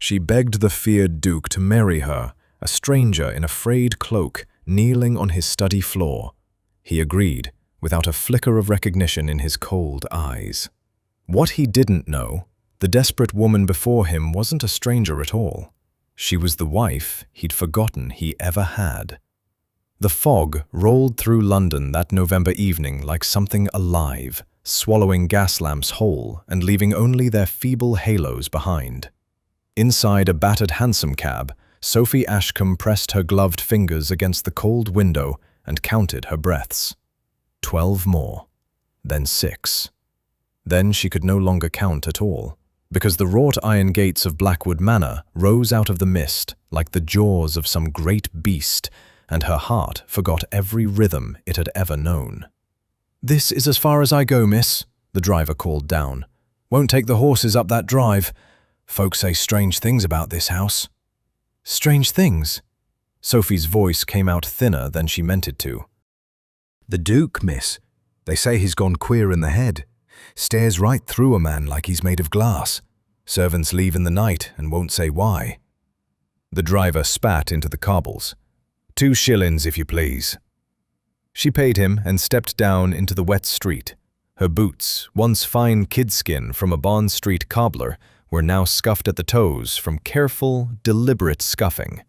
She begged the feared Duke to marry her, a stranger in a frayed cloak, kneeling on his study floor. He agreed, without a flicker of recognition in his cold eyes. What he didn't know, the desperate woman before him wasn't a stranger at all. She was the wife he'd forgotten he ever had. The fog rolled through London that November evening like something alive, swallowing gas lamps whole and leaving only their feeble halos behind. Inside a battered hansom cab, Sophie Ashcombe pressed her gloved fingers against the cold window and counted her breaths. 12 more, then 6. Then she could no longer count at all, because the wrought iron gates of Blackwood Manor rose out of the mist like the jaws of some great beast, and her heart forgot every rhythm it had ever known. "This is as far as I go, miss," the driver called down. "Won't take the horses up that drive. Folks say strange things about this house." "Strange things?" Sophie's voice came out thinner than she meant it to. "The Duke, miss. They say he's gone queer in the head. Stares right through a man like he's made of glass. Servants leave in the night and won't say why." The driver spat into the cobbles. "2 shillings, if you please." She paid him and stepped down into the wet street. Her boots, once fine kidskin from a Bond Street cobbler, were now scuffed at the toes from careful, deliberate scuffing.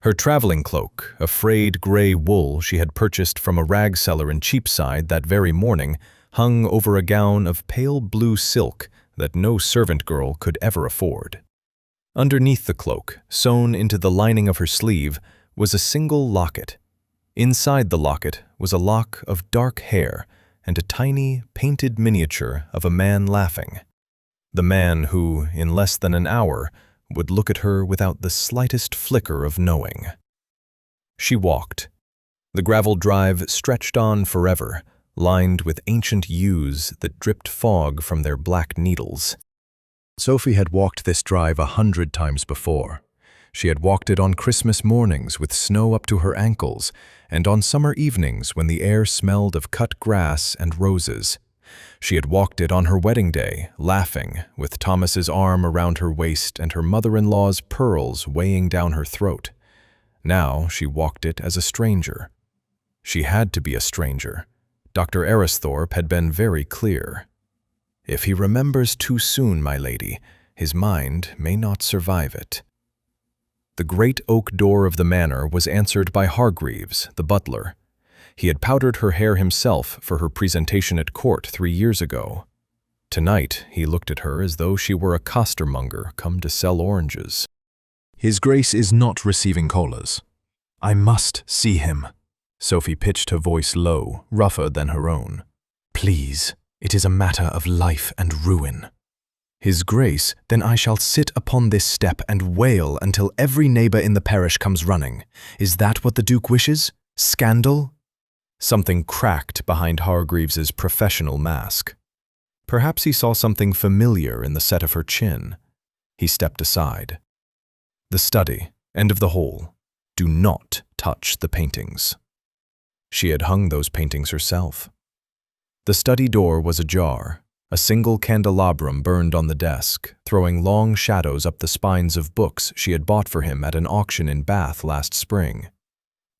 Her traveling cloak, a frayed gray wool she had purchased from a rag seller in Cheapside that very morning, hung over a gown of pale blue silk that no servant girl could ever afford. Underneath the cloak, sewn into the lining of her sleeve, was a single locket. Inside the locket was a lock of dark hair and a tiny, painted miniature of a man laughing. The man who, in less than an hour, would look at her without the slightest flicker of knowing. She walked. The gravel drive stretched on forever, lined with ancient yews that dripped fog from their black needles. Sophie had walked this drive 100 times before. She had walked it on Christmas mornings with snow up to her ankles, and on summer evenings when the air smelled of cut grass and roses. She had walked it on her wedding day, laughing, with Thomas's arm around her waist and her mother-in-law's pearls weighing down her throat. Now she walked it as a stranger. She had to be a stranger. Dr. Aristhorpe had been very clear. "If he remembers too soon, my lady, his mind may not survive it." The great oak door of the manor was answered by Hargreaves, the butler. He had powdered her hair himself for her presentation at court 3 years ago. Tonight he looked at her as though she were a costermonger come to sell oranges. "His Grace is not receiving callers. I must see him." Sophie pitched her voice low, rougher than her own. "Please, it is a matter of life and ruin." "His Grace, then I shall sit upon this step and wail until every neighbor in the parish comes running. Is that what the Duke wishes? Scandal?" Something cracked behind Hargreaves's professional mask. Perhaps he saw something familiar in the set of her chin. He stepped aside. "The study, end of the hall. Do not touch the paintings." She had hung those paintings herself. The study door was ajar. A single candelabrum burned on the desk, throwing long shadows up the spines of books she had bought for him at an auction in Bath last spring.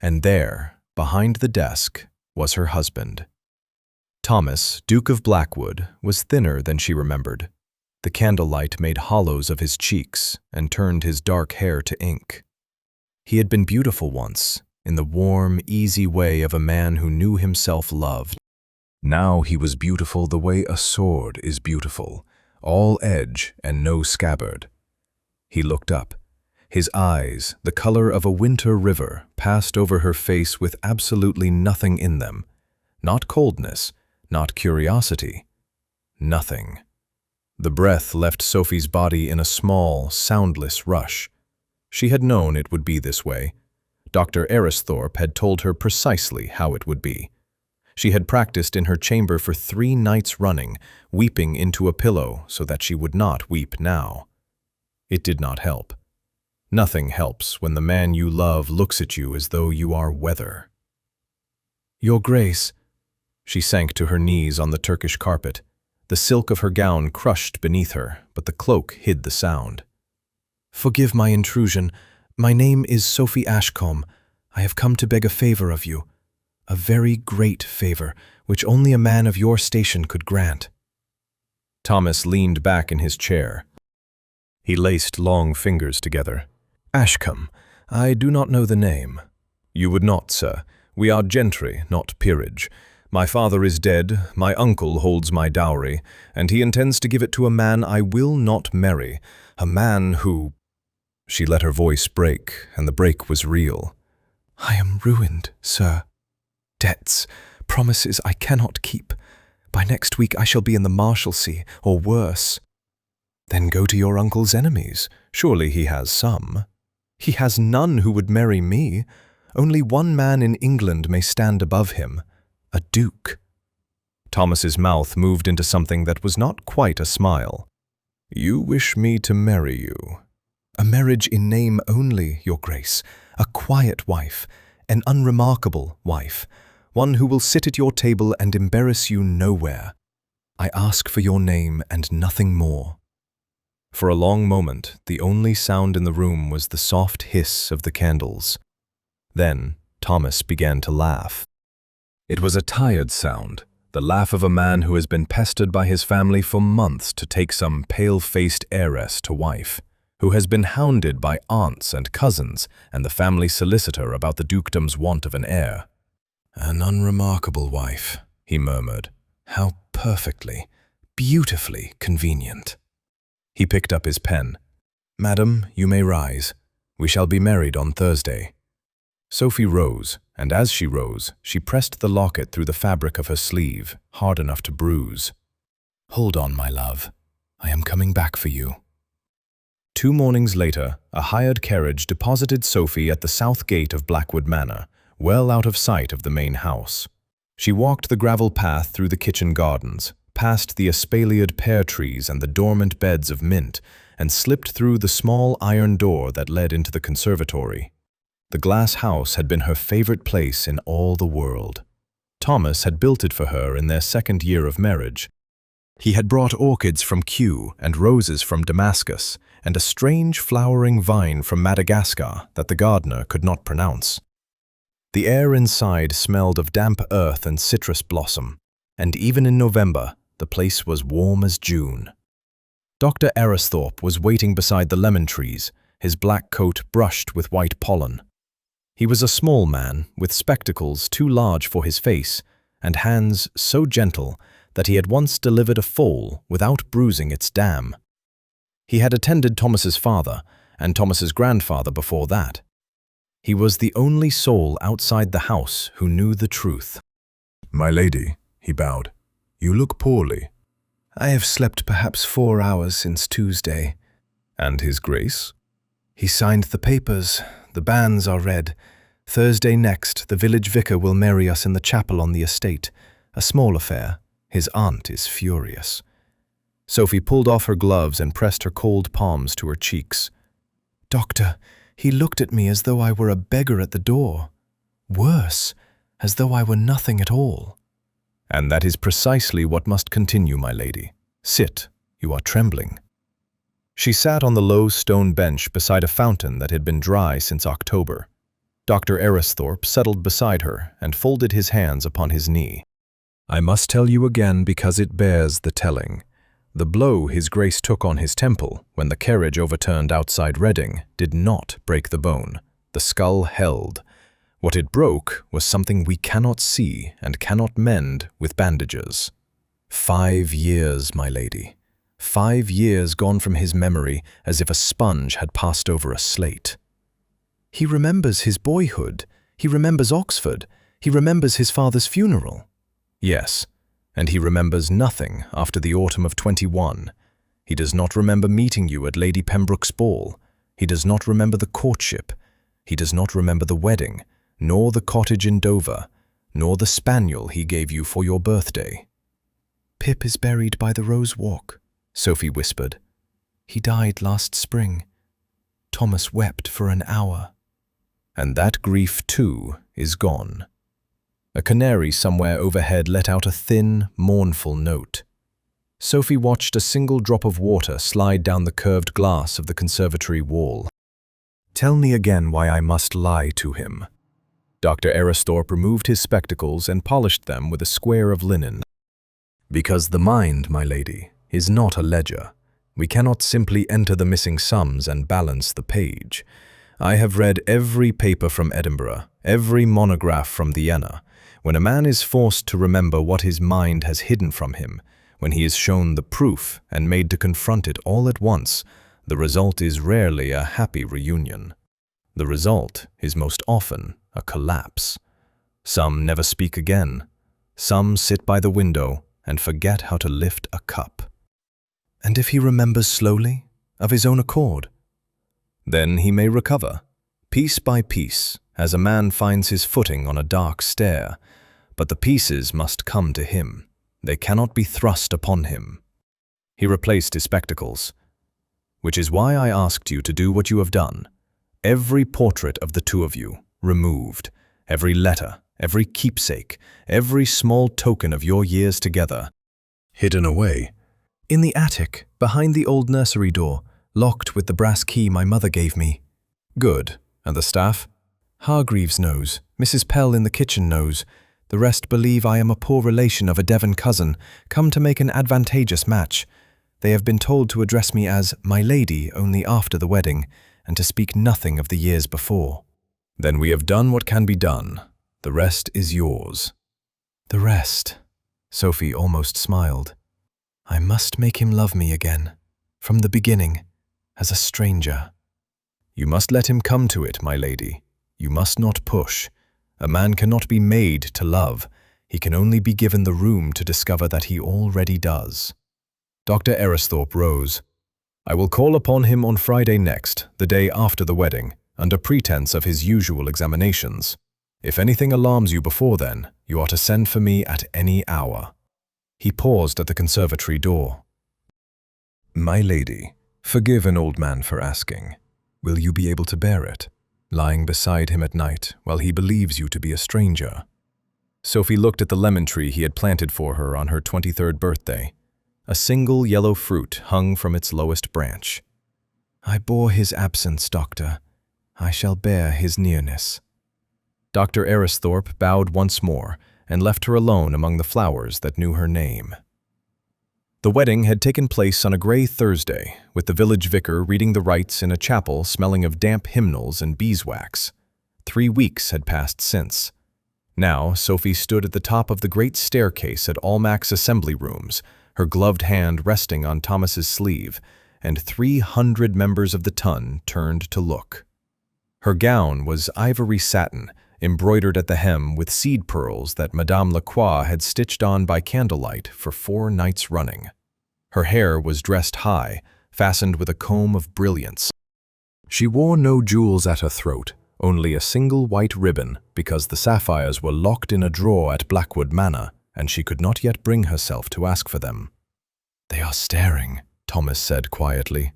And there, behind the desk, was her husband. Thomas, Duke of Blackwood, was thinner than she remembered. The candlelight made hollows of his cheeks and turned his dark hair to ink. He had been beautiful once, in the warm, easy way of a man who knew himself loved. Now he was beautiful the way a sword is beautiful, all edge and no scabbard. He looked up. His eyes, the color of a winter river, passed over her face with absolutely nothing in them. Not coldness, not curiosity. Nothing. The breath left Sophie's body in a small, soundless rush. She had known it would be this way. Dr. Aristhorpe had told her precisely how it would be. She had practiced in her chamber for 3 nights running, weeping into a pillow so that she would not weep now. It did not help. Nothing helps when the man you love looks at you as though you are weather. "Your Grace." She sank to her knees on the Turkish carpet. The silk of her gown crushed beneath her, but the cloak hid the sound. Forgive my intrusion. My name is Sophie Ashcombe. I have come to beg a favor of you. A very great favor, which only a man of your station could grant." Thomas leaned back in his chair. He laced long fingers together. "Ashcombe, I do not know the name." "You would not, sir. We are gentry, not peerage. My father is dead, my uncle holds my dowry, and he intends to give it to a man I will not marry, a man who—" She let her voice break, and the break was real. "I am ruined, sir. Debts, promises I cannot keep. By next week I shall be in the Marshalsea, or worse." "Then go to your uncle's enemies. Surely he has some." "He has none who would marry me. Only one man in England may stand above him. A duke." Thomas's mouth moved into something that was not quite a smile. "You wish me to marry you?" "A marriage in name only, your grace. A quiet wife, an unremarkable wife, one who will sit at your table and embarrass you nowhere. I ask for your name and nothing more." For a long moment, the only sound in the room was the soft hiss of the candles. Then Thomas began to laugh. It was a tired sound, the laugh of a man who has been pestered by his family for months to take some pale-faced heiress to wife, who has been hounded by aunts and cousins and the family solicitor about the dukedom's want of an heir. "An unremarkable wife," he murmured. "How perfectly, beautifully convenient." He picked up his pen. "Madam, you may rise. We shall be married on Thursday." Sophie rose, and as she rose, she pressed the locket through the fabric of her sleeve, hard enough to bruise. "Hold on, my love. I am coming back for you." 2 mornings later, a hired carriage deposited Sophie at the south gate of Blackwood Manor, well out of sight of the main house. She walked the gravel path through the kitchen gardens, past the espaliered pear trees and the dormant beds of mint, and slipped through the small iron door that led into the conservatory. The glass house had been her favorite place in all the world. Thomas had built it for her in their 2nd year of marriage. He had brought orchids from Kew and roses from Damascus, and a strange flowering vine from Madagascar that the gardener could not pronounce. The air inside smelled of damp earth and citrus blossom, and even in November, the place was warm as June. Dr. Aristhorpe was waiting beside the lemon trees, his black coat brushed with white pollen. He was a small man, with spectacles too large for his face, and hands so gentle that he had once delivered a foal without bruising its dam. He had attended Thomas's father, and Thomas's grandfather before that. He was the only soul outside the house who knew the truth. "My lady," he bowed, "you look poorly." "I have slept perhaps 4 hours since Tuesday." "And his grace?" "He signed the papers. The banns are read. Thursday next, the village vicar will marry us in the chapel on the estate. A small affair. His aunt is furious." Sophie pulled off her gloves and pressed her cold palms to her cheeks. "Doctor, he looked at me as though I were a beggar at the door. Worse, as though I were nothing at all." "And that is precisely what must continue, my lady. Sit, you are trembling." She sat on the low stone bench beside a fountain that had been dry since October. Dr. Aristhorpe settled beside her and folded his hands upon his knee. "I must tell you again because it bears the telling. The blow his grace took on his temple when the carriage overturned outside Reading did not break the bone. The skull held. What it broke was something we cannot see and cannot mend with bandages. 5 years, my lady. 5 years gone from his memory as if a sponge had passed over a slate." "He remembers his boyhood. He remembers Oxford. He remembers his father's funeral." "Yes, and he remembers nothing after the autumn of 21. He does not remember meeting you at Lady Pembroke's ball. He does not remember the courtship. He does not remember the wedding, nor the cottage in Dover, nor the spaniel he gave you for your birthday." "Pip is buried by the Rose Walk," Sophie whispered. "He died last spring. Thomas wept for an hour." "And that grief, too, is gone." A canary somewhere overhead let out a thin, mournful note. Sophie watched a single drop of water slide down the curved glass of the conservatory wall. Tell me again why I must lie to him. Dr. Aristhorpe removed his spectacles and polished them with a square of linen. Because the mind, my lady, is not a ledger. We cannot simply enter the missing sums and balance the page. I have read every paper from Edinburgh, every monograph from Vienna. When a man is forced to remember what his mind has hidden from him, when he is shown the proof and made to confront it all at once, the result is rarely a happy reunion. The result is most often a collapse. Some never speak again. Some sit by the window and forget how to lift a cup. And if he remembers slowly, of his own accord? Then he may recover, piece by piece, as a man finds his footing on a dark stair. But the pieces must come to him. They cannot be thrust upon him. He replaced his spectacles. Which is why I asked you to do what you have done. Every portrait of the two of you, removed. Every letter, every keepsake, every small token of your years together. Hidden away. In the attic, behind the old nursery door, locked with the brass key my mother gave me. Good. And the staff? Hargreaves knows. Mrs. Pell in the kitchen knows. The rest believe I am a poor relation of a Devon cousin, come to make an advantageous match. They have been told to address me as my lady only after the wedding, and to speak nothing of the years before. Then we have done what can be done. The rest is yours. The rest? Sophie almost smiled. I must make him love me again, from the beginning, as a stranger. You must let him come to it, my lady. You must not push. A man cannot be made to love. He can only be given the room to discover that he already does. Dr. Aristhorpe rose. I will call upon him on Friday next, the day after the wedding, under pretense of his usual examinations. If anything alarms you before then, you are to send for me at any hour. He paused at the conservatory door. My lady, forgive an old man for asking. Will you be able to bear it, lying beside him at night while he believes you to be a stranger? Sophie looked at the lemon tree he had planted for her on her 23rd birthday. A single yellow fruit hung from its lowest branch. I bore his absence, doctor. I shall bear his nearness. Dr. Aristhorpe bowed once more and left her alone among the flowers that knew her name. The wedding had taken place on a gray Thursday, with the village vicar reading the rites in a chapel smelling of damp hymnals and beeswax. 3 weeks had passed since. Now Sophie stood at the top of the great staircase at Almack's assembly rooms, her gloved hand resting on Thomas's sleeve, and 300 members of the ton turned to look. Her gown was ivory satin, embroidered at the hem with seed pearls that Madame Lacroix had stitched on by candlelight for 4 nights running. Her hair was dressed high, fastened with a comb of brilliants. She wore no jewels at her throat, only a single white ribbon, because the sapphires were locked in a drawer at Blackwood Manor, and she could not yet bring herself to ask for them. They are staring, Thomas said quietly.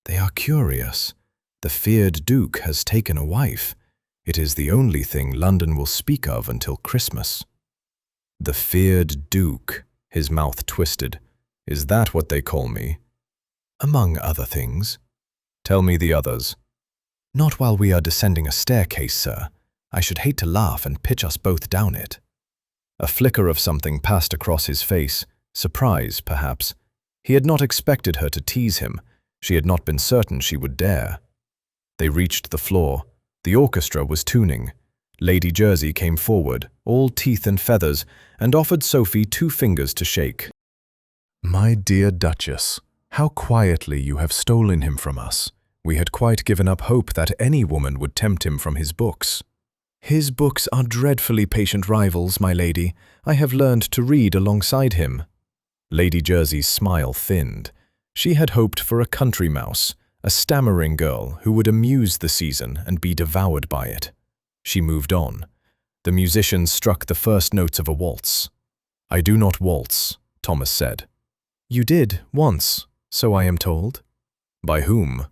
They are curious. The feared Duke has taken a wife. It is the only thing London will speak of until Christmas. The feared Duke, his mouth twisted. Is that what they call me? Among other things. Tell me the others. Not while we are descending a staircase, sir. I should hate to laugh and pitch us both down it. A flicker of something passed across his face, surprise, perhaps. He had not expected her to tease him. She had not been certain she would dare. They reached the floor. The orchestra was tuning. Lady Jersey came forward, all teeth and feathers, and offered Sophie 2 fingers to shake. My dear Duchess, how quietly you have stolen him from us. We had quite given up hope that any woman would tempt him from his books. His books are dreadfully patient rivals, my lady. I have learned to read alongside him. Lady Jersey's smile thinned. She had hoped for a country mouse, a stammering girl who would amuse the season and be devoured by it. She moved on. The musicians struck the first notes of a waltz. I do not waltz, Thomas said. You did, once, so I am told. By whom?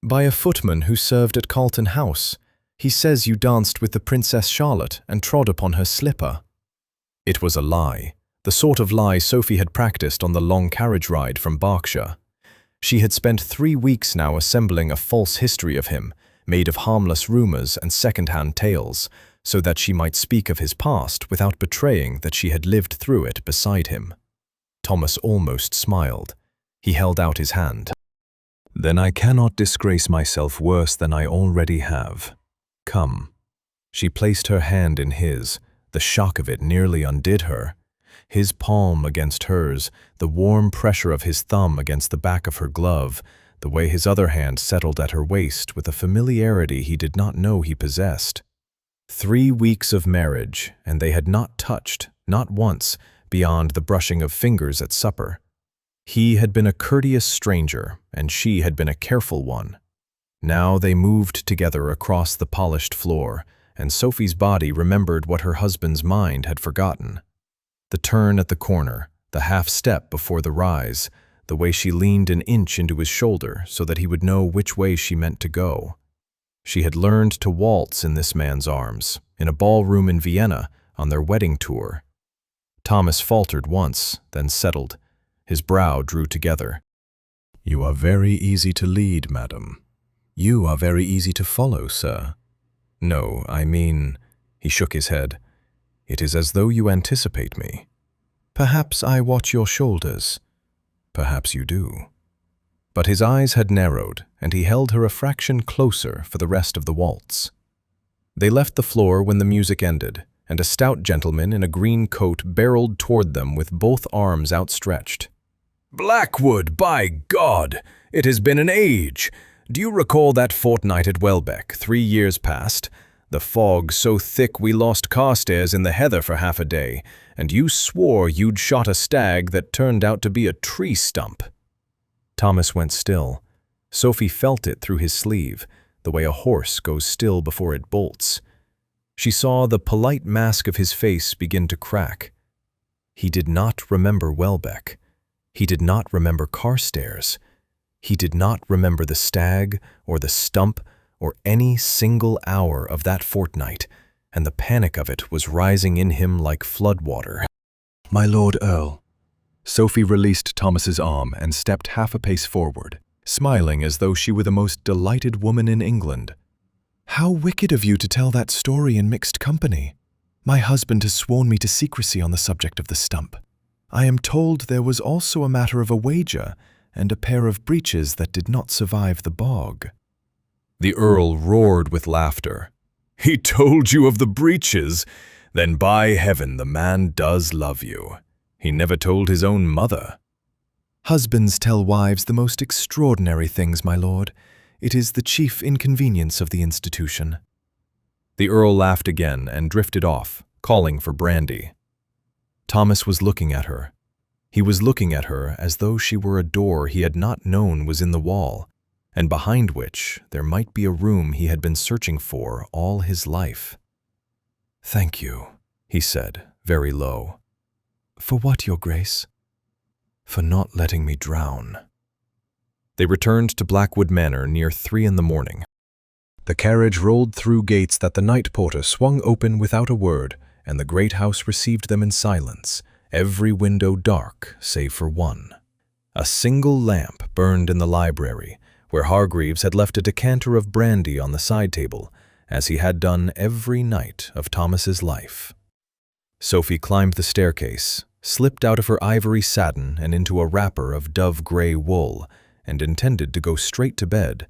By a footman who served at Carlton House. He says you danced with the Princess Charlotte and trod upon her slipper. It was a lie. the sort of lie Sophie had practiced on the long carriage ride from Berkshire. She had spent 3 weeks now assembling a false history of him, made of harmless rumors and second-hand tales, so that she might speak of his past without betraying that she had lived through it beside him. Thomas almost smiled. He held out his hand. Then I cannot disgrace myself worse than I already have. Come. She placed her hand in his. The shock of it nearly undid her. His palm against hers, the warm pressure of his thumb against the back of her glove, the way his other hand settled at her waist with a familiarity he did not know he possessed. 3 weeks of marriage, and they had not touched, not once, beyond the brushing of fingers at supper. He had been a courteous stranger, and she had been a careful one. Now they moved together across the polished floor, and Sophie's body remembered what her husband's mind had forgotten. The turn at the corner, the half-step before the rise, the way she leaned an inch into his shoulder so that he would know which way she meant to go. She had learned to waltz in this man's arms, in a ballroom in Vienna, on their wedding tour. Thomas faltered once, then settled. His brow drew together. You are very easy to lead, madam. You are very easy to follow, sir. No, I mean, he shook his head. It is as though you anticipate me. Perhaps I watch your shoulders. Perhaps you do. But his eyes had narrowed, and he held her a fraction closer for the rest of the waltz. They left the floor when the music ended, and a stout gentleman in a green coat barreled toward them with both arms outstretched. "Blackwood, by God! It has been an age! Do you recall that fortnight at Welbeck, 3 years past? The fog so thick we lost Carstairs in the heather for half a day, and you swore you'd shot a stag that turned out to be a tree stump." Thomas went still. Sophie felt it through his sleeve, the way a horse goes still before it bolts. She saw the polite mask of his face begin to crack. He did not remember Welbeck. He did not remember Carstairs. He did not remember the stag or the stump or any single hour of that fortnight, and the panic of it was rising in him like floodwater. "My Lord Earl." Sophie released Thomas's arm and stepped half a pace forward, smiling as though she were the most delighted woman in England. "How wicked of you to tell that story in mixed company. My husband has sworn me to secrecy on the subject of the stump. I am told there was also a matter of a wager and a pair of breeches that did not survive the bog." The Earl roared with laughter. "He told you of the breeches? Then by heaven the man does love you. He never told his own mother." "Husbands tell wives the most extraordinary things, my lord. It is the chief inconvenience of the institution." The Earl laughed again and drifted off, calling for brandy. Thomas was looking at her. He was looking at her as though she were a door he had not known was in the wall, and behind which there might be a room he had been searching for all his life. "Thank you," he said, very low. "For what, Your Grace?" "For not letting me drown." They returned to Blackwood Manor near 3 in the morning. The carriage rolled through gates that the night porter swung open without a word, and the great house received them in silence, every window dark save for one. A single lamp burned in the library, where Hargreaves had left a decanter of brandy on the side table, as he had done every night of Thomas's life. Sophie climbed the staircase, slipped out of her ivory satin and into a wrapper of dove-gray wool, and intended to go straight to bed.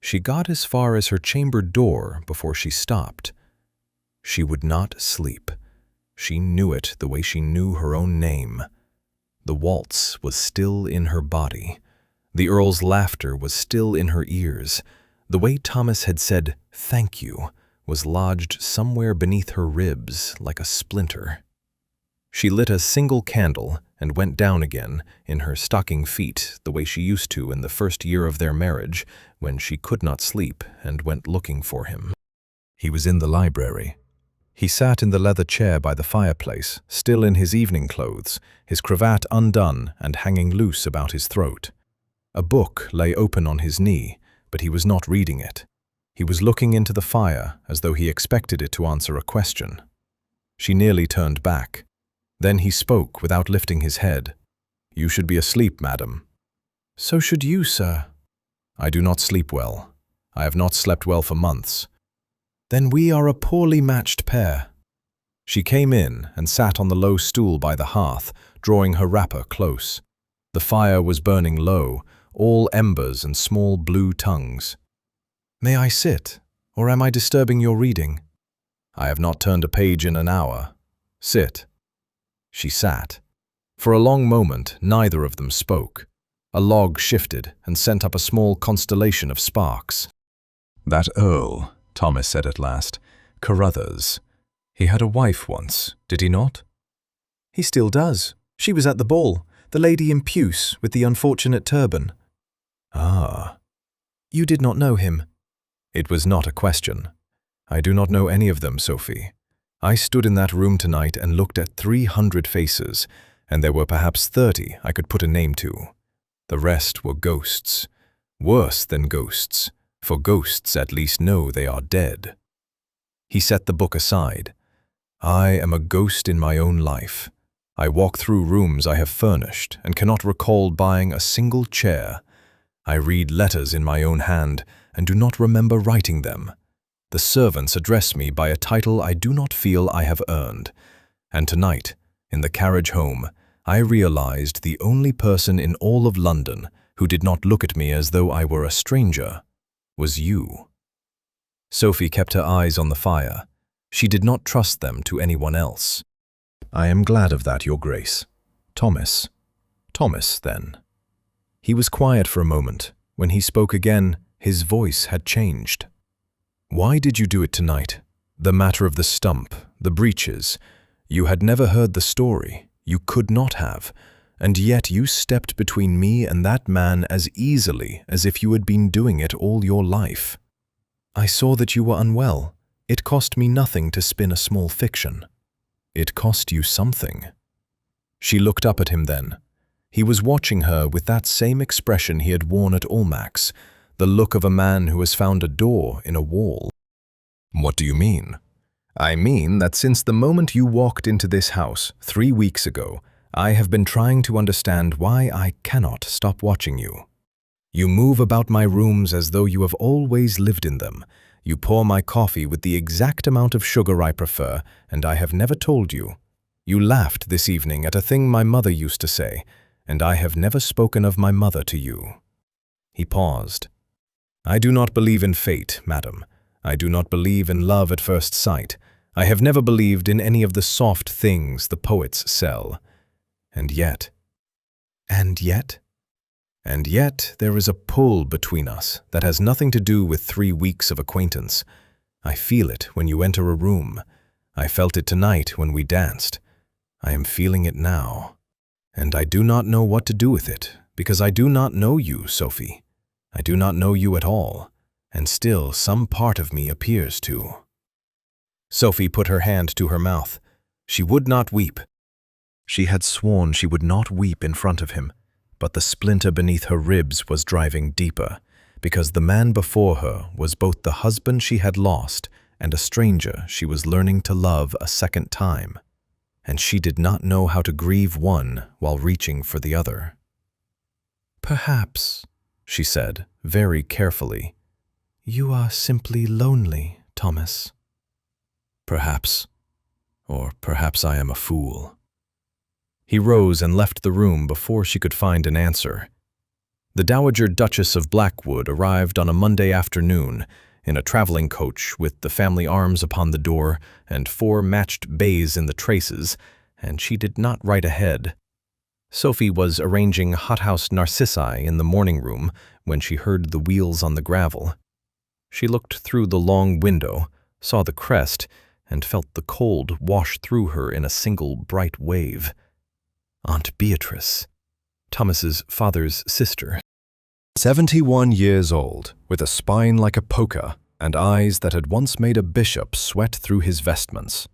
She got as far as her chamber door before she stopped. She would not sleep. She knew it the way she knew her own name. The waltz was still in her body. The Earl's laughter was still in her ears. The way Thomas had said, "Thank you," was lodged somewhere beneath her ribs like a splinter. She lit a single candle and went down again, in her stocking feet, the way she used to in the first year of their marriage, when she could not sleep and went looking for him. He was in the library. He sat in the leather chair by the fireplace, still in his evening clothes, his cravat undone and hanging loose about his throat. A book lay open on his knee, but he was not reading it. He was looking into the fire as though he expected it to answer a question. She nearly turned back. Then he spoke without lifting his head. "You should be asleep, madam." "So should you, sir." "I do not sleep well. I have not slept well for months." "Then we are a poorly matched pair." She came in and sat on the low stool by the hearth, drawing her wrapper close. The fire was burning low, all embers and small blue tongues. "May I sit, or am I disturbing your reading?" "I have not turned a page in an hour. Sit." She sat. For a long moment, neither of them spoke. A log shifted and sent up a small constellation of sparks. "That Earl," Thomas said at last, "Carruthers. He had a wife once, did he not?" "He still does. She was at the ball, the lady in puce with the unfortunate turban." "Ah." "You did not know him?" It was not a question. "I do not know any of them, Sophie. I stood in that room tonight and looked at 300 faces, and there were perhaps 30 I could put a name to. The rest were ghosts. Worse than ghosts, for ghosts at least know they are dead." He set the book aside. "I am a ghost in my own life. I walk through rooms I have furnished and cannot recall buying a single chair. I read letters in my own hand and do not remember writing them. The servants address me by a title I do not feel I have earned. And tonight, in the carriage home, I realized the only person in all of London who did not look at me as though I were a stranger was you." Sophie kept her eyes on the fire. She did not trust them to anyone else. "I am glad of that, Your Grace. "Thomas. Thomas, then." He was quiet for a moment. When he spoke again, his voice had changed. "Why did you do it tonight? The matter of the stump, the breeches. You had never heard the story. You could not have. And yet you stepped between me and that man as easily as if you had been doing it all your life." "I saw that you were unwell. It cost me nothing to spin a small fiction." "It cost you something." She looked up at him then. He was watching her with that same expression he had worn at Almack's, the look of a man who has found a door in a wall. "What do you mean?" "I mean that since the moment you walked into this house 3 weeks ago, I have been trying to understand why I cannot stop watching you. You move about my rooms as though you have always lived in them. You pour my coffee with the exact amount of sugar I prefer, and I have never told you. You laughed this evening at a thing my mother used to say, and I have never spoken of my mother to you." He paused. "I do not believe in fate, madam. I do not believe in love at first sight. I have never believed in any of the soft things the poets sell. And yet..." "And yet?" "And yet there is a pull between us that has nothing to do with 3 weeks of acquaintance. I feel it when you enter a room. I felt it tonight when we danced. I am feeling it now. And I do not know what to do with it, because I do not know you, Sophie. I do not know you at all, and still some part of me appears to." Sophie put her hand to her mouth. She would not weep. She had sworn she would not weep in front of him, but the splinter beneath her ribs was driving deeper, because the man before her was both the husband she had lost and a stranger she was learning to love a second time, and she did not know how to grieve one while reaching for the other. "Perhaps," she said, very carefully, "you are simply lonely, Thomas." "Perhaps. Or perhaps I am a fool." He rose and left the room before she could find an answer. The Dowager Duchess of Blackwood arrived on a Monday afternoon in a traveling coach with the family arms upon the door and 4 matched bays in the traces, and she did not ride ahead. Sophie was arranging hothouse narcissi in the morning room when she heard the wheels on the gravel. She looked through the long window, saw the crest, and felt the cold wash through her in a single bright wave. Aunt Beatrice, Thomas's father's sister. 71 years old, with a spine like a poker and eyes that had once made a bishop sweat through his vestments.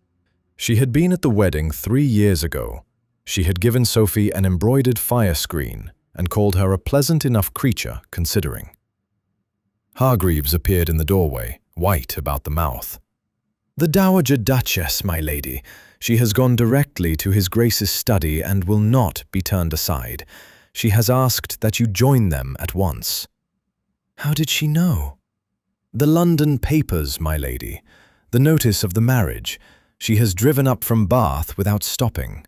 She had been at the wedding 3 years ago. She had given Sophie an embroidered fire screen and called her a pleasant enough creature, considering. Hargreaves appeared in the doorway, white about the mouth. "The Dowager Duchess, my lady. She has gone directly to His Grace's study and will not be turned aside. She has asked that you join them at once." "How did she know?" "The London papers, my lady. The notice of the marriage. She has driven up from Bath without stopping."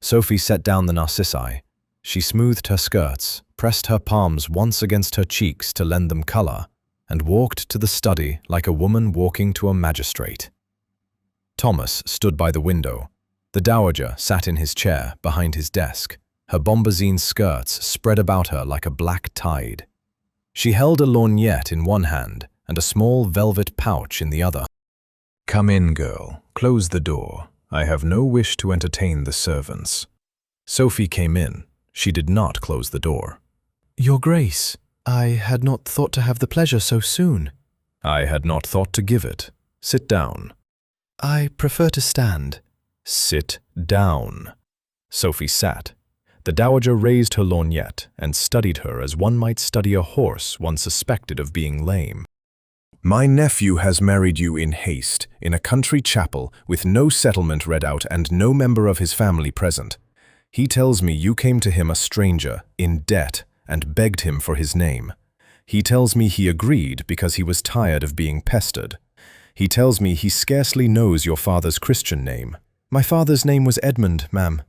Sophie set down the narcissi. She smoothed her skirts, pressed her palms once against her cheeks to lend them color, and walked to the study like a woman walking to a magistrate. Thomas stood by the window. The dowager sat in his chair behind his desk, her bombazine skirts spread about her like a black tide. She held a lorgnette in one hand and a small velvet pouch in the other. "Come in, girl. Close the door. I have no wish to entertain the servants." Sophie came in. She did not close the door. "Your Grace, I had not thought to have the pleasure so soon." "I had not thought to give it. Sit down." "I prefer to stand." "Sit down." Sophie sat. The dowager raised her lorgnette and studied her as one might study a horse one suspected of being lame. "My nephew has married you in haste, in a country chapel, with no settlement read out and no member of his family present. He tells me you came to him a stranger, in debt, and begged him for his name. He tells me he agreed because he was tired of being pestered. He tells me he scarcely knows your father's Christian name." "My father's name was Edmund, ma'am.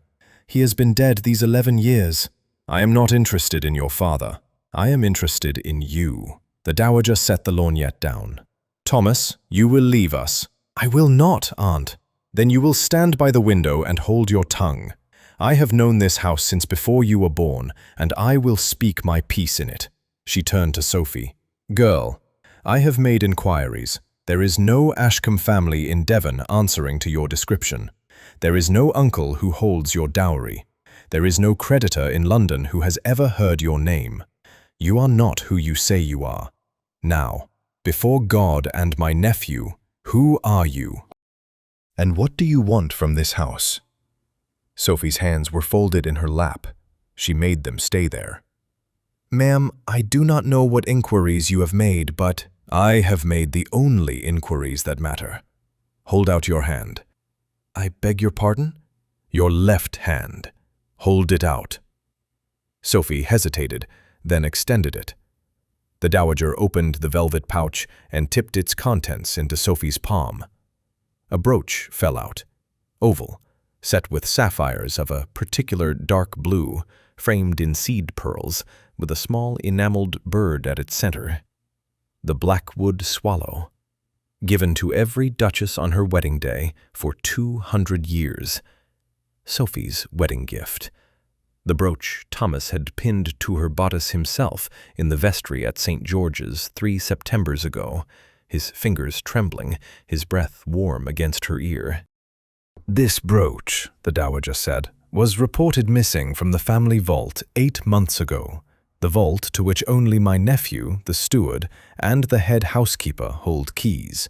He has been dead these 11 years. "I am not interested in your father. I am interested in you." The dowager set the lorgnette down. "Thomas, you will leave us." "I will not, aunt." "Then you will stand by the window and hold your tongue. I have known this house since before you were born, and I will speak my piece in it." She turned to Sophie. "Girl, I have made inquiries. There is no Ashcombe family in Devon answering to your description. There is no uncle who holds your dowry. There is no creditor in London who has ever heard your name. You are not who you say you are. Now, before God and my nephew, who are you? And what do you want from this house?" Sophie's hands were folded in her lap. She made them stay there. "Ma'am, I do not know what inquiries you have made, but I have made the only inquiries that matter. Hold out your hand." "I beg your pardon?" "Your left hand. Hold it out." Sophie hesitated, then extended it. The dowager opened the velvet pouch and tipped its contents into Sophie's palm. A brooch fell out, oval, set with sapphires of a particular dark blue, framed in seed pearls, with a small enameled bird at its center. The Blackwood swallow. Given to every duchess on her wedding day for 200 years. Sophie's wedding gift. The brooch Thomas had pinned to her bodice himself in the vestry at St. George's 3 Septembers ago, his fingers trembling, his breath warm against her ear. "This brooch," the dowager said, "was reported missing from the family vault 8 months ago, the vault to which only my nephew, the steward, and the head housekeeper hold keys.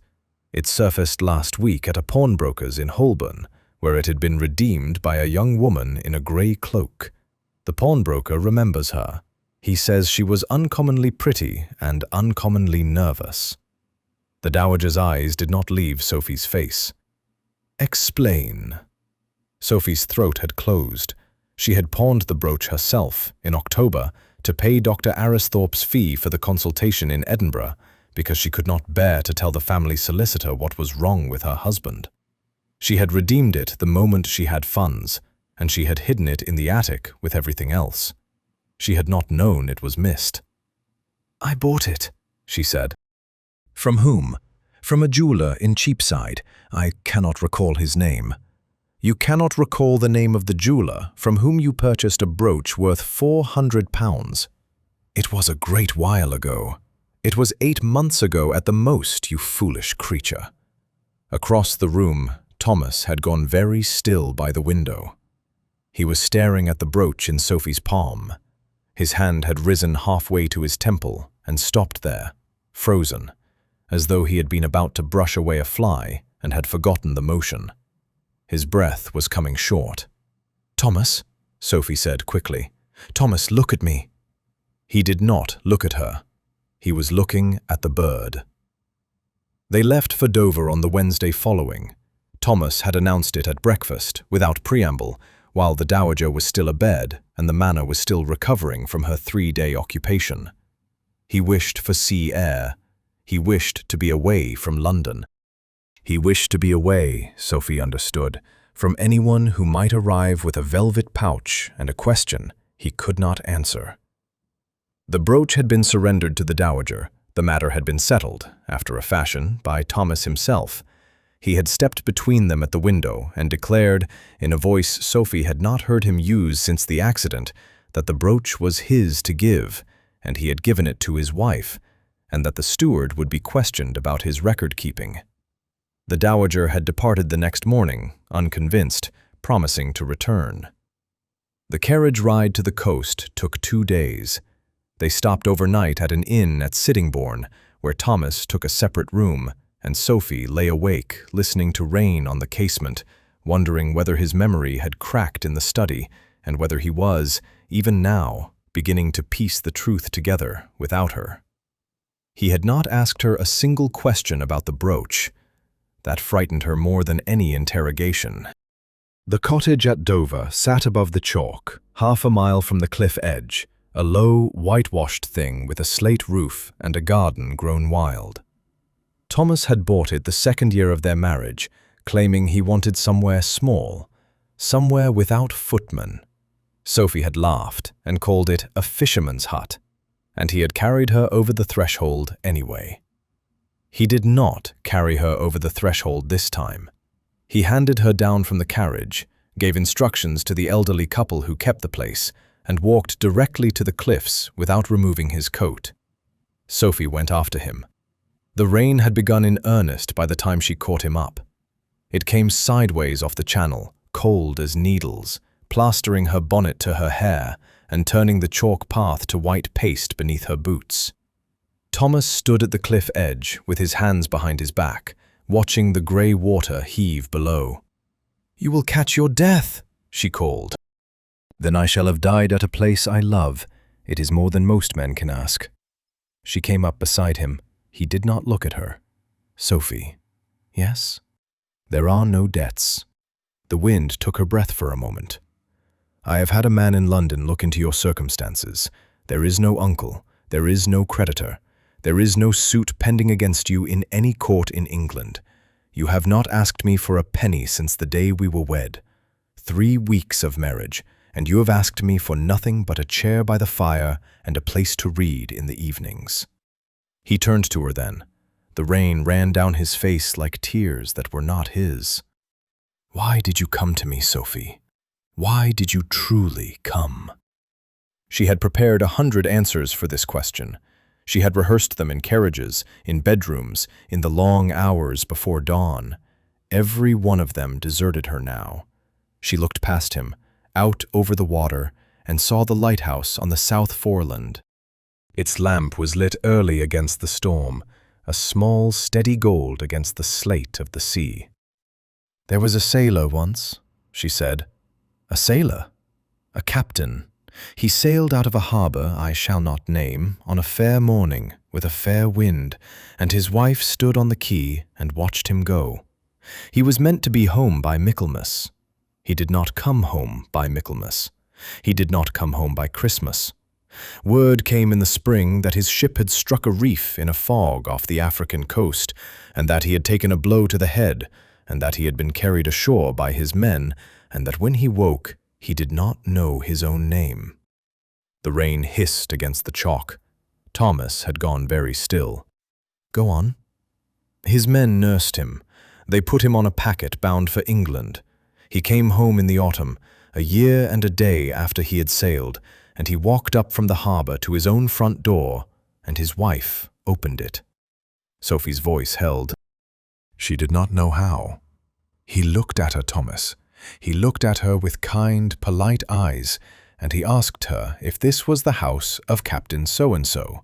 It surfaced last week at a pawnbroker's in Holborn, where it had been redeemed by a young woman in a grey cloak. The pawnbroker remembers her. He says she was uncommonly pretty and uncommonly nervous." The dowager's eyes did not leave Sophie's face. "Explain." Sophie's throat had closed. She had pawned the brooch herself, in October, to pay Dr. Aristhorpe's fee for the consultation in Edinburgh, because she could not bear to tell the family solicitor what was wrong with her husband. She had redeemed it the moment she had funds, and she had hidden it in the attic with everything else. She had not known it was missed. "I bought it," she said. "From whom?" "From a jeweler in Cheapside. I cannot recall his name." "You cannot recall the name of the jeweler from whom you purchased a brooch worth £400. It was a great while ago. It was 8 months ago at the most, you foolish creature." Across the room, Thomas had gone very still by the window. He was staring at the brooch in Sophie's palm. His hand had risen halfway to his temple and stopped there, frozen, as though he had been about to brush away a fly and had forgotten the motion. His breath was coming short. "Thomas," Sophie said quickly. "Thomas, look at me." He did not look at her. He was looking at the bird. They left for Dover on the Wednesday following. Thomas had announced it at breakfast, without preamble, while the dowager was still abed and the manor was still recovering from her 3-day occupation. He wished for sea air. He wished to be away from London. He wished to be away, Sophie understood, from anyone who might arrive with a velvet pouch and a question he could not answer. The brooch had been surrendered to the dowager. The matter had been settled, after a fashion, by Thomas himself. He had stepped between them at the window and declared, in a voice Sophie had not heard him use since the accident, that the brooch was his to give, and he had given it to his wife, and that the steward would be questioned about his record-keeping. The dowager had departed the next morning, unconvinced, promising to return. The carriage ride to the coast took 2 days. They stopped overnight at an inn at Sittingbourne, where Thomas took a separate room, and Sophie lay awake, listening to rain on the casement, wondering whether his memory had cracked in the study, and whether he was, even now, beginning to piece the truth together without her. He had not asked her a single question about the brooch. That frightened her more than any interrogation. The cottage at Dover sat above the chalk, half a mile from the cliff edge, a low, whitewashed thing with a slate roof and a garden grown wild. Thomas had bought it the 2nd year of their marriage, claiming he wanted somewhere small, somewhere without footmen. Sophie had laughed and called it a fisherman's hut, and he had carried her over the threshold anyway. He did not carry her over the threshold this time. He handed her down from the carriage, gave instructions to the elderly couple who kept the place, and walked directly to the cliffs without removing his coat. Sophie went after him. The rain had begun in earnest by the time she caught him up. It came sideways off the channel, cold as needles, plastering her bonnet to her hair and turning the chalk path to white paste beneath her boots. Thomas stood at the cliff edge with his hands behind his back, watching the grey water heave below. "You will catch your death," she called. "Then I shall have died at a place I love. It is more than most men can ask." She came up beside him. He did not look at her. "Sophie." "Yes?" "There are no debts." The wind took her breath for a moment. "I have had a man in London look into your circumstances. There is no uncle. There is no creditor. There is no suit pending against you in any court in England. You have not asked me for a penny since the day we were wed. 3 weeks of marriage, and you have asked me for nothing but a chair by the fire and a place to read in the evenings." He turned to her then. The rain ran down his face like tears that were not his. "Why did you come to me, Sophie? Why did you truly come?" She had prepared 100 answers for this question. She had rehearsed them in carriages, in bedrooms, in the long hours before dawn. Every one of them deserted her now. She looked past him, out over the water, and saw the lighthouse on the South Foreland. Its lamp was lit early against the storm, a small, steady gold against the slate of the sea. "There was a sailor once," she said. "A sailor? A captain. He sailed out of a harbour I shall not name on a fair morning with a fair wind, and his wife stood on the quay and watched him go. He was meant to be home by Michaelmas. He did not come home by Michaelmas. He did not come home by Christmas. Word came in the spring that his ship had struck a reef in a fog off the African coast, and that he had taken a blow to the head, and that he had been carried ashore by his men, and that when he woke, he did not know his own name." The rain hissed against the chalk. Thomas had gone very still. "Go on." "His men nursed him. They put him on a packet bound for England. He came home in the autumn, a year and a day after he had sailed, and he walked up from the harbour to his own front door, and his wife opened it." Sophie's voice held. She did not know how. He looked at her, Thomas. He looked at her with kind, polite eyes, and he asked her if this was the house of Captain So-and-so,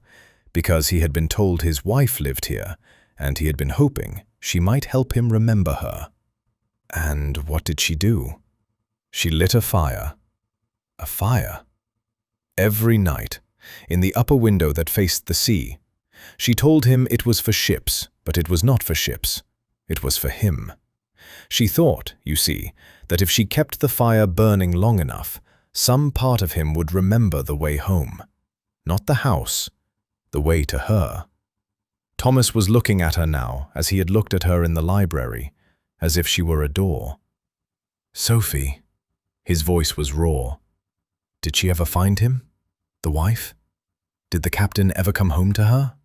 because he had been told his wife lived here, and he had been hoping she might help him remember her. And what did she do? She lit a fire. A fire? Every night, in the upper window that faced the sea. She told him it was for ships, but it was not for ships. It was for him. She thought, you see, that if she kept the fire burning long enough, some part of him would remember the way home. Not the house, the way to her. Thomas was looking at her now, as he had looked at her in the library, as if she were a door. "Sophie," his voice was raw. "Did she ever find him? The wife? Did the captain ever come home to her?"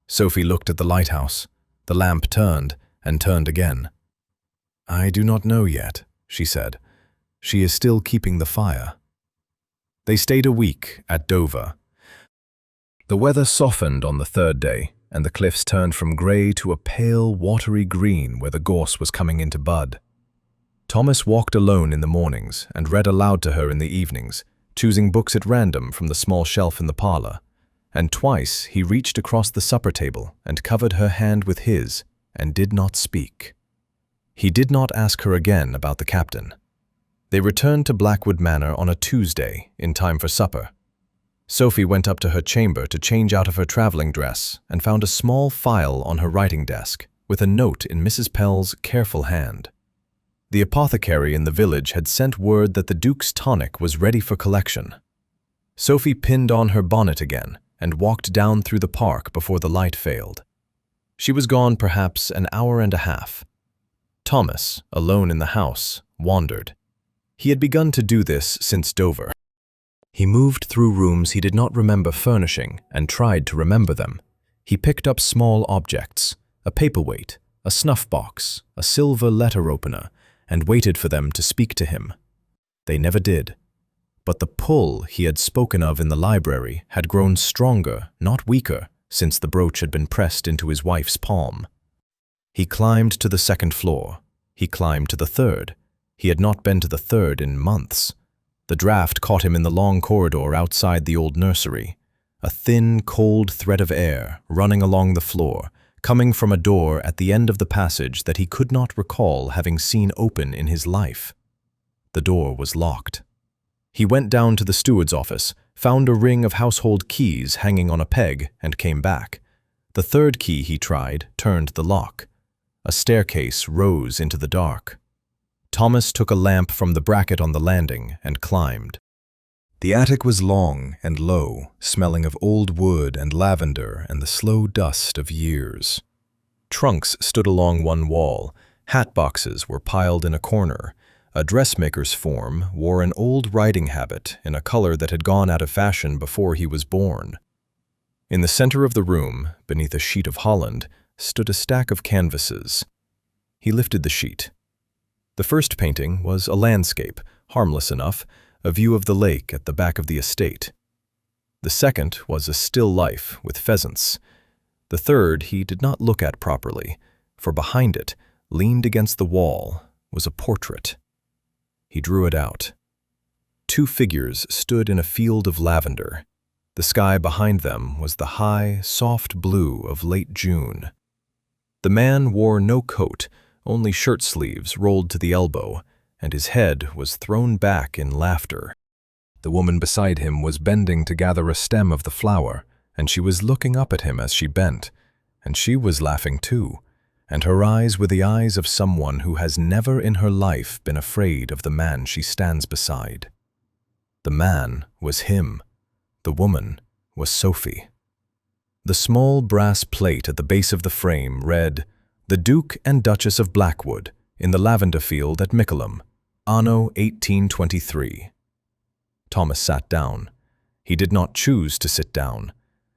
Sophie looked at the lighthouse. The lamp turned and turned again. "I do not know yet," she said. "She is still keeping the fire." They stayed a week at Dover. The weather softened on the third day, and the cliffs turned from grey to a pale, watery green where the gorse was coming into bud. Thomas walked alone in the mornings and read aloud to her in the evenings, choosing books at random from the small shelf in the parlor. And twice he reached across the supper table and covered her hand with his and did not speak. He did not ask her again about the captain. They returned to Blackwood Manor on a Tuesday, in time for supper. Sophie went up to her chamber to change out of her traveling dress and found a small file on her writing desk with a note in Mrs. Pell's careful hand. The apothecary in the village had sent word that the Duke's tonic was ready for collection. Sophie pinned on her bonnet again and walked down through the park before the light failed. She was gone perhaps an hour and a half. Thomas, alone in the house, wandered. He had begun to do this since Dover. He moved through rooms he did not remember furnishing and tried to remember them. He picked up small objects, a paperweight, a snuff box, a silver letter opener, and waited for them to speak to him. They never did. But the pull he had spoken of in the library had grown stronger, not weaker, since the brooch had been pressed into his wife's palm. He climbed to the second floor. He climbed to the third. He had not been to the third in months. The draft caught him in the long corridor outside the old nursery. A thin, cold thread of air running along the floor, coming from a door at the end of the passage that he could not recall having seen open in his life. The door was locked. He went down to the steward's office, found a ring of household keys hanging on a peg, and came back. The third key he tried turned the lock. A staircase rose into the dark. Thomas took a lamp from the bracket on the landing and climbed. The attic was long and low, smelling of old wood and lavender and the slow dust of years. Trunks stood along one wall. Hat boxes were piled in a corner. A dressmaker's form wore an old riding habit in a color that had gone out of fashion before he was born. In the center of the room, beneath a sheet of Holland, stood a stack of canvases. He lifted the sheet. The first painting was a landscape, harmless enough, a view of the lake at the back of the estate. The second was a still life with pheasants. The third he did not look at properly, for behind it, leaned against the wall, was a portrait. He drew it out. Two figures stood in a field of lavender. The sky behind them was the high, soft blue of late June. The man wore no coat, only shirt sleeves rolled to the elbow, and his head was thrown back in laughter. The woman beside him was bending to gather a stem of the flower, and she was looking up at him as she bent, and she was laughing too, and her eyes were the eyes of someone who has never in her life been afraid of the man she stands beside. The man was him. The woman was Sophie. The small brass plate at the base of the frame read, "The Duke and Duchess of Blackwood, in the lavender field at Mickleham, anno 1823. Thomas sat down. He did not choose to sit down.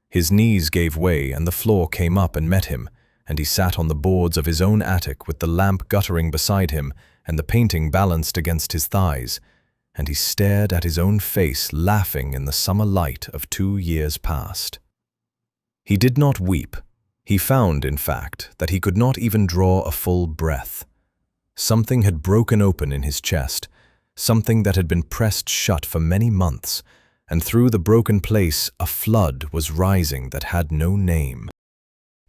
His knees gave way and the floor came up and met him, and he sat on the boards of his own attic with the lamp guttering beside him and the painting balanced against his thighs, and he stared at his own face laughing in the summer light of 2 years past. He did not weep. He found, in fact, that he could not even draw a full breath. Something had broken open in his chest, something that had been pressed shut for many months, and through the broken place a flood was rising that had no name.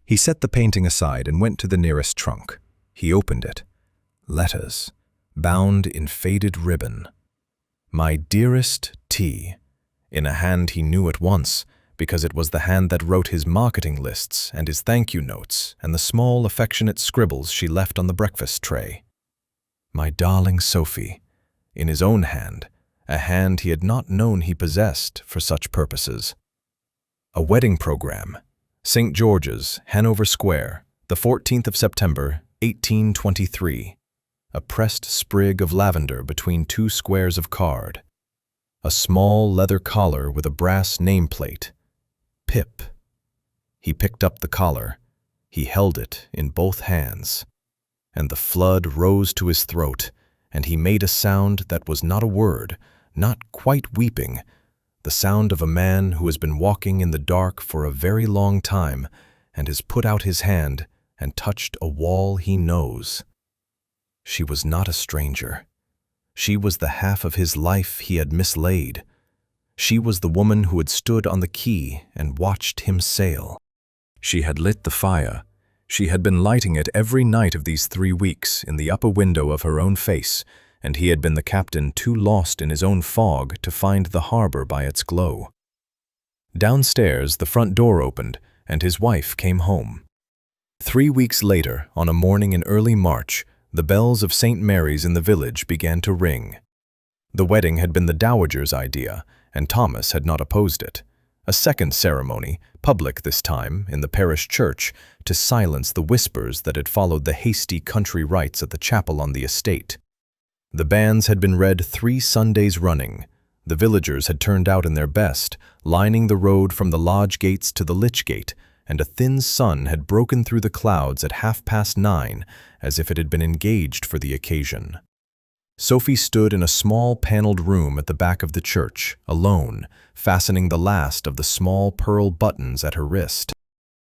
He set the painting aside and went to the nearest trunk. He opened it. Letters, bound in faded ribbon. "My dearest T," in a hand he knew at once, because it was the hand that wrote his marketing lists and his thank-you notes and the small, affectionate scribbles she left on the breakfast tray. My darling Sophie, in his own hand, a hand he had not known he possessed for such purposes. A wedding program. St. George's, Hanover Square, the 14th of September, 1823. A pressed sprig of lavender between two squares of card. A small leather collar with a brass nameplate. Pip. He picked up the collar. He held it in both hands. And the flood rose to his throat, and he made a sound that was not a word, not quite weeping, the sound of a man who has been walking in the dark for a very long time and has put out his hand and touched a wall he knows. She was not a stranger. She was the half of his life he had mislaid. She was the woman who had stood on the quay and watched him sail. She had lit the fire. She had been lighting it every night of these 3 weeks in the upper window of her own face, and he had been the captain too lost in his own fog to find the harbor by its glow. Downstairs, the front door opened, and his wife came home. 3 weeks later, on a morning in early March, the bells of St. Mary's in the village began to ring. The wedding had been the dowager's idea, and Thomas had not opposed it. A second ceremony, public this time, in the parish church, to silence the whispers that had followed the hasty country rites at the chapel on the estate. The banns had been read 3 Sundays running. The villagers had turned out in their best, lining the road from the lodge gates to the lich gate, and a thin sun had broken through the clouds at 9:30, as if it had been engaged for the occasion. Sophie stood in a small paneled room at the back of the church, alone, fastening the last of the small pearl buttons at her wrist.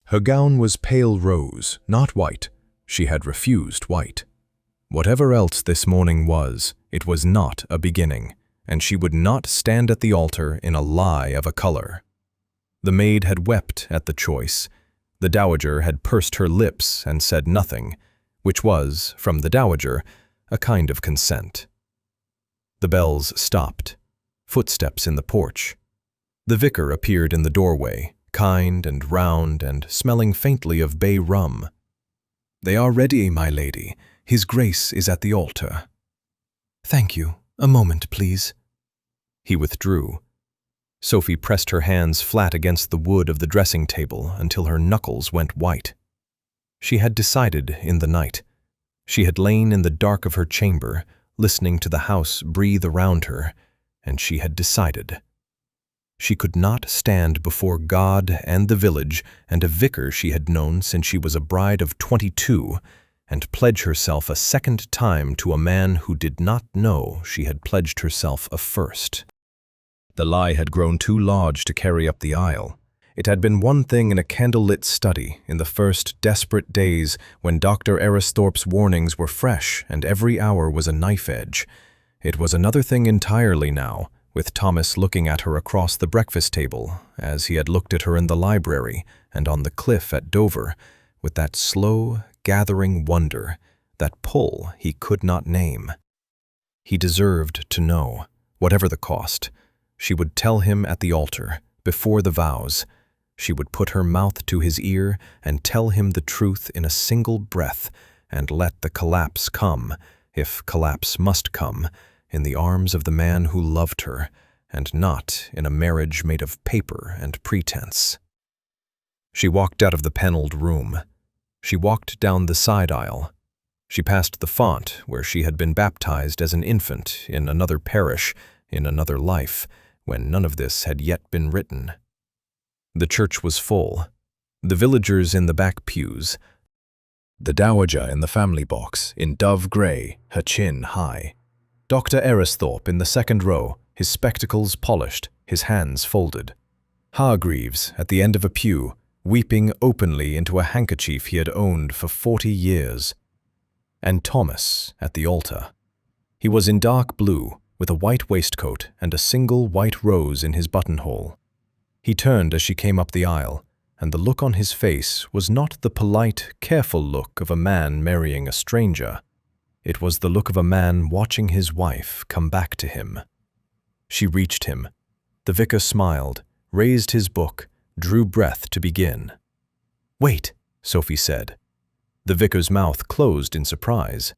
Her gown was pale rose, not white. She had refused white. Whatever else this morning was, it was not a beginning, and she would not stand at the altar in a lie of a color. The maid had wept at the choice. The dowager had pursed her lips and said nothing, which was, from the dowager, a kind of consent. The bells stopped. Footsteps in the porch. The vicar appeared in the doorway, kind and round and smelling faintly of bay rum. "They are ready, my lady. His Grace is at the altar." "Thank you. A moment, please." He withdrew. Sophie pressed her hands flat against the wood of the dressing table until her knuckles went white. She had decided in the night. She had lain in the dark of her chamber, listening to the house breathe around her, and she had decided. She could not stand before God and the village and a vicar she had known since she was a bride of 22, and pledge herself a second time to a man who did not know she had pledged herself a first. The lie had grown too large to carry up the aisle. It had been one thing in a candle-lit study in the first desperate days when Dr. Aristhorpe's warnings were fresh and every hour was a knife edge. It was another thing entirely now, with Thomas looking at her across the breakfast table, as he had looked at her in the library and on the cliff at Dover, with that slow, gathering wonder, that pull he could not name. He deserved to know, whatever the cost. She would tell him at the altar, before the vows. She would put her mouth to his ear and tell him the truth in a single breath, and let the collapse come, if collapse must come, in the arms of the man who loved her, and not in a marriage made of paper and pretense. She walked out of the paneled room. She walked down the side aisle. She passed the font where she had been baptized as an infant in another parish, in another life, when none of this had yet been written. The church was full. The villagers in the back pews. The dowager in the family box, in dove grey, her chin high. Dr. Aristhorpe in the second row, his spectacles polished, his hands folded. Hargreaves at the end of a pew, weeping openly into a handkerchief he had owned for 40 years. And Thomas at the altar. He was in dark blue, with a white waistcoat and a single white rose in his buttonhole. He turned as she came up the aisle, and the look on his face was not the polite, careful look of a man marrying a stranger. It was the look of a man watching his wife come back to him. She reached him. The vicar smiled, raised his book, drew breath to begin. "Wait," Sophie said. The vicar's mouth closed in surprise.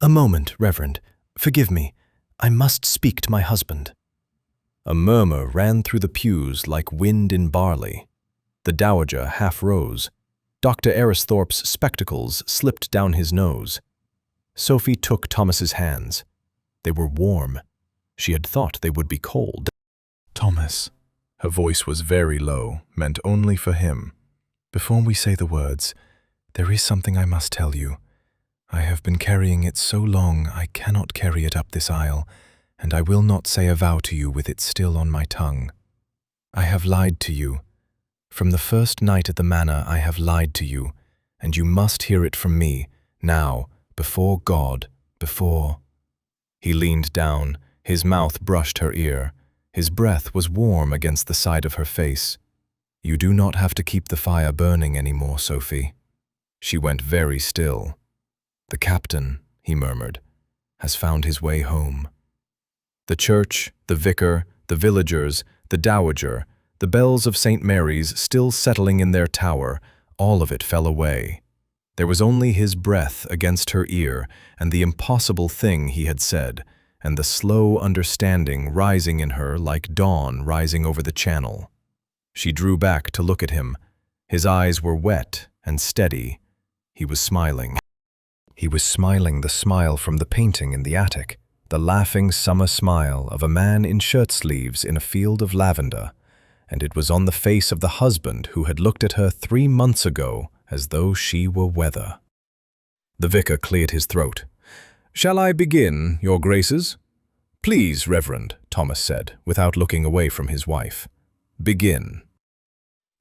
"A moment, Reverend. Forgive me. I must speak to my husband." A murmur ran through the pews like wind in barley. The dowager half rose. Dr. Aristhorpe's spectacles slipped down his nose. Sophie took Thomas's hands. They were warm. She had thought they would be cold. "Thomas," her voice was very low, meant only for him. "Before we say the words, there is something I must tell you. I have been carrying it so long I cannot carry it up this aisle, and I will not say a vow to you with it still on my tongue. I have lied to you. From the first night at the Manor I have lied to you, and you must hear it from me, now, before God, before—" He leaned down, his mouth brushed her ear. His breath was warm against the side of her face. "You do not have to keep the fire burning anymore, Sophie." She went very still. "The captain," he murmured, "has found his way home." The church, the vicar, the villagers, the dowager, the bells of St. Mary's still settling in their tower, all of it fell away. There was only his breath against her ear and the impossible thing he had said, and the slow understanding rising in her like dawn rising over the channel. She drew back to look at him. His eyes were wet and steady. He was smiling. He was smiling the smile from the painting in the attic, the laughing summer smile of a man in shirt sleeves in a field of lavender, and it was on the face of the husband who had looked at her 3 months ago as though she were weather. The vicar cleared his throat. "Shall I begin, your graces?" "Please, Reverend," Thomas said, without looking away from his wife. "Begin."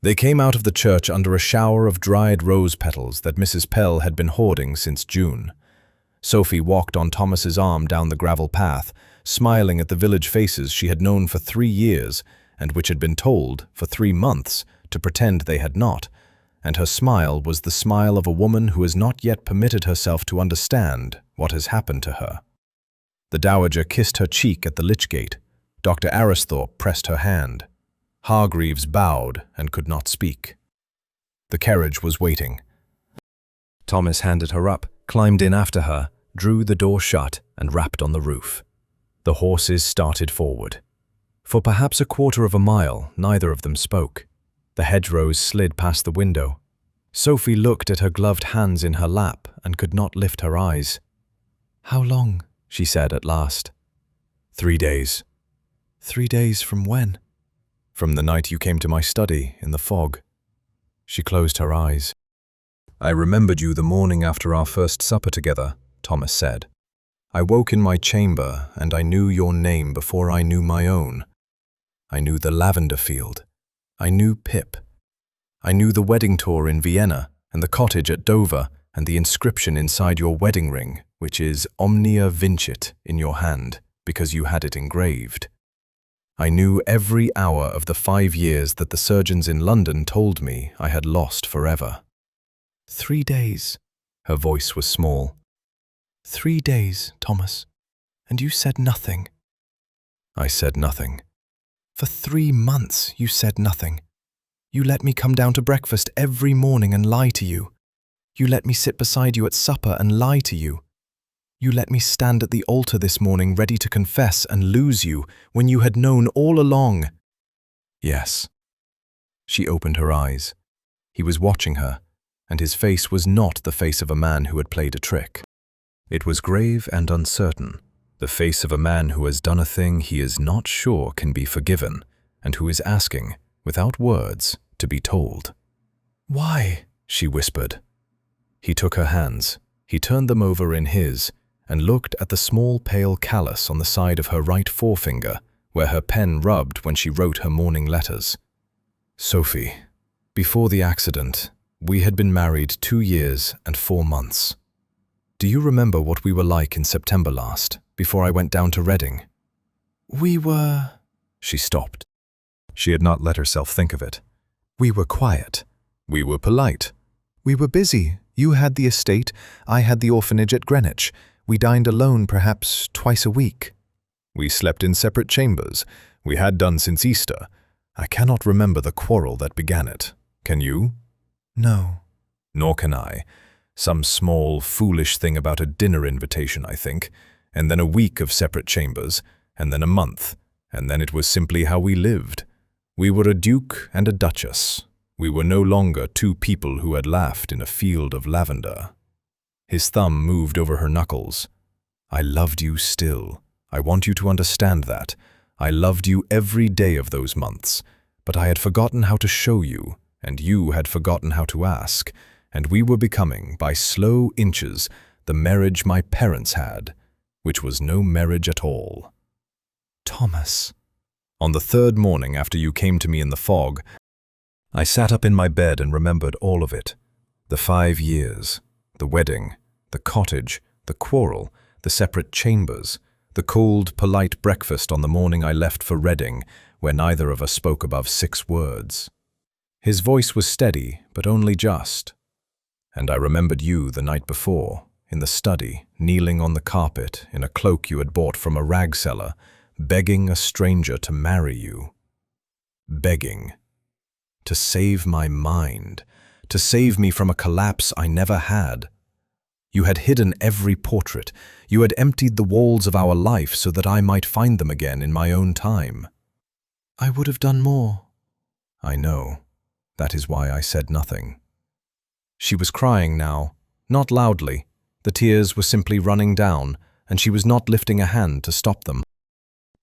They came out of the church under a shower of dried rose petals that Mrs. Pell had been hoarding since June. Sophie walked on Thomas's arm down the gravel path, smiling at the village faces she had known for 3 years, and which had been told, for 3 months, to pretend they had not, and her smile was the smile of a woman who has not yet permitted herself to understand what has happened to her. The dowager kissed her cheek at the lich gate. Dr. Aristhorpe pressed her hand. Hargreaves bowed and could not speak. The carriage was waiting. Thomas handed her up, climbed in after her, drew the door shut, and rapped on the roof. The horses started forward. For perhaps a quarter of a mile, neither of them spoke. The hedgerows slid past the window. Sophie looked at her gloved hands in her lap and could not lift her eyes. "How long?" she said at last. 3 days. 3 days from when? "From the night you came to my study in the fog." She closed her eyes. "I remembered you the morning after our first supper together," Thomas said. "I woke in my chamber and I knew your name before I knew my own. I knew the lavender field. I knew Pip. I knew the wedding tour in Vienna and the cottage at Dover and the inscription inside your wedding ring, which is Omnia Vincit in your hand, because you had it engraved. I knew every hour of the 5 years that the surgeons in London told me I had lost forever." 3 days. Her voice was small. 3 days, Thomas, and you said nothing. I said nothing. For 3 months you said nothing. You let me come down to breakfast every morning and lie to you. You let me sit beside you at supper and lie to you. You let me stand at the altar this morning ready to confess and lose you when you had known all along. Yes. She opened her eyes. He was watching her, and his face was not the face of a man who had played a trick. It was grave and uncertain, the face of a man who has done a thing he is not sure can be forgiven, and who is asking, without words, to be told. "Why?" she whispered. He took her hands. He turned them over in his, and looked at the small pale callus on the side of her right forefinger, where her pen rubbed when she wrote her morning letters. "Sophie, before the accident, we had been married 2 years and 4 months. Do you remember what we were like in September last, before I went down to Reading?" "We were—" She stopped. She had not let herself think of it. "We were quiet. We were polite. We were busy. You had the estate, I had the orphanage at Greenwich. We dined alone perhaps twice a week. We slept in separate chambers. We had done since Easter. I cannot remember the quarrel that began it. Can you?" "No." "Nor can I. Some small, foolish thing about a dinner invitation, I think, and then a week of separate chambers, and then a month, and then it was simply how we lived. We were a duke and a duchess. We were no longer two people who had laughed in a field of lavender. His thumb moved over her knuckles. I loved you still. I want you to understand that. I loved you every day of those months, but I had forgotten how to show you, and you had forgotten how to ask, and we were becoming, by slow inches, the marriage my parents had, which was no marriage at all. Thomas. On the third morning after you came to me in the fog, I sat up in my bed and remembered all of it. The 5 years, the wedding, the cottage, the quarrel, the separate chambers, the cold, polite breakfast on the morning I left for Reading, where neither of us spoke above 6 words. His voice was steady, but only just. And I remembered you the night before, in the study, kneeling on the carpet in a cloak you had bought from a rag seller, begging a stranger to marry you. Begging. To save my mind, to save me from a collapse I never had. You had hidden every portrait. You had emptied the walls of our life so that I might find them again in my own time. I would have done more. I know. That is why I said nothing. She was crying now, not loudly. The tears were simply running down, and she was not lifting a hand to stop them.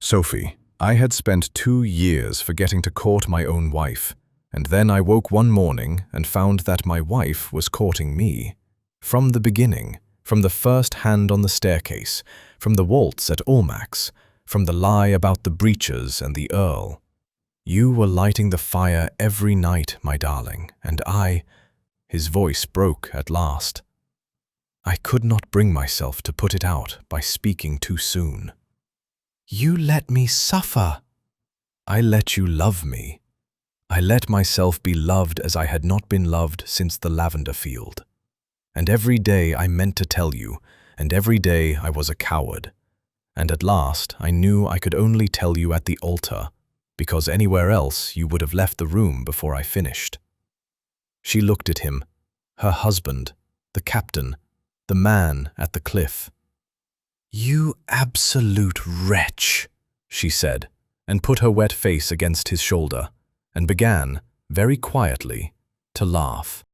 Sophie, I had spent 2 years forgetting to court my own wife, and then I woke one morning and found that my wife was courting me. From the beginning, from the first hand on the staircase, from the waltz at Almack's, from the lie about the breeches and the Earl. You were lighting the fire every night, my darling, and I— His voice broke at last. I could not bring myself to put it out by speaking too soon. You let me suffer. I let you love me. I let myself be loved as I had not been loved since the lavender field. And every day I meant to tell you, and every day I was a coward. And at last I knew I could only tell you at the altar, because anywhere else you would have left the room before I finished. She looked at him, her husband, the captain, the man at the cliff. You absolute wretch, she said, and put her wet face against his shoulder, and began, very quietly, to laugh.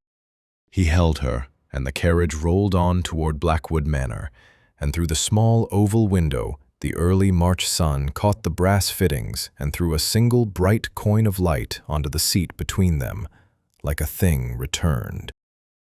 He held her, and the carriage rolled on toward Blackwood Manor, and through the small oval window the early March sun caught the brass fittings and threw a single bright coin of light onto the seat between them, like a thing returned.